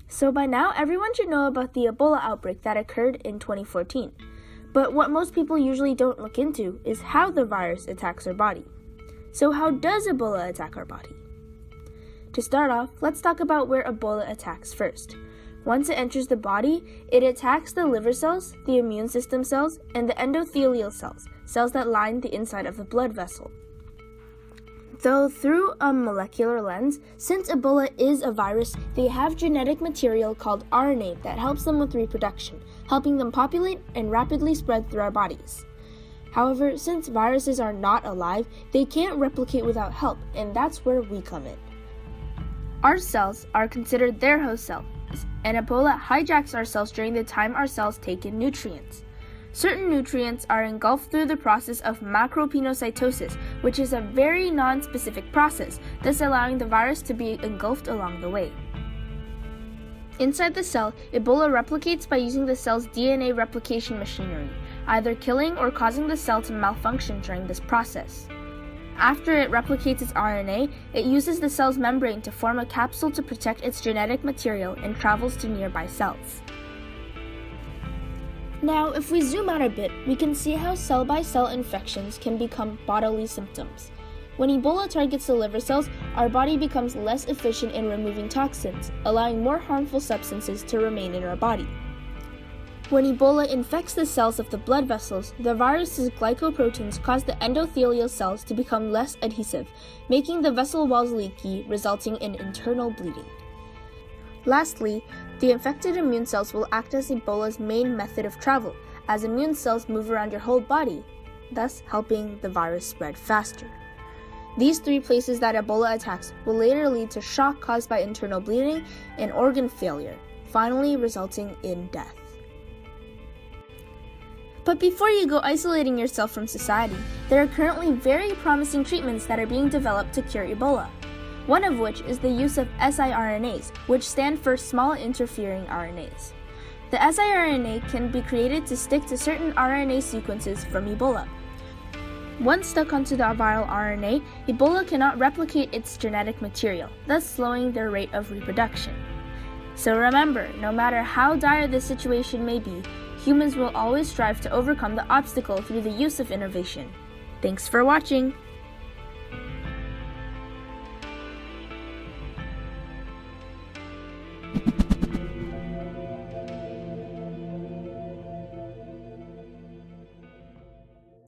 So by now, everyone should know about the Ebola outbreak that occurred in 2014. But what most people usually don't look into is how the virus attacks our body. So how does Ebola attack our body? To start off, let's talk about where Ebola attacks first. Once it enters the body, it attacks the liver cells, the immune system cells, and the endothelial cells, cells that line the inside of the blood vessel. Though through a molecular lens, since Ebola is a virus, they have genetic material called RNA that helps them with reproduction, helping them populate and rapidly spread through our bodies. However, since viruses are not alive, they can't replicate without help, and that's where we come in. Our cells are considered their host cells, and Ebola hijacks our cells during the time our cells take in nutrients. Certain nutrients are engulfed through the process of macropinocytosis, which is a very non-specific process, thus allowing the virus to be engulfed along the way. Inside the cell, Ebola replicates by using the cell's DNA replication machinery, either killing or causing the cell to malfunction during this process. After it replicates its RNA, it uses the cell's membrane to form a capsule to protect its genetic material and travels to nearby cells. Now, if we zoom out a bit, we can see how cell-by-cell infections can become bodily symptoms. When Ebola targets the liver cells, our body becomes less efficient in removing toxins, allowing more harmful substances to remain in our body. When Ebola infects the cells of the blood vessels, the virus's glycoproteins cause the endothelial cells to become less adhesive, making the vessel walls leaky, resulting in internal bleeding. Lastly, the infected immune cells will act as Ebola's main method of travel, as immune cells move around your whole body, thus helping the virus spread faster. These three places that Ebola attacks will later lead to shock caused by internal bleeding and organ failure, finally resulting in death. But before you go isolating yourself from society, there are currently very promising treatments that are being developed to cure Ebola. One of which is the use of siRNAs, which stand for small interfering RNAs. The siRNA can be created to stick to certain RNA sequences from Ebola. Once stuck onto the viral RNA, Ebola cannot replicate its genetic material, thus slowing their rate of reproduction. So remember, no matter how dire the situation may be, humans will always strive to overcome the obstacle through the use of innovation. Thanks for watching!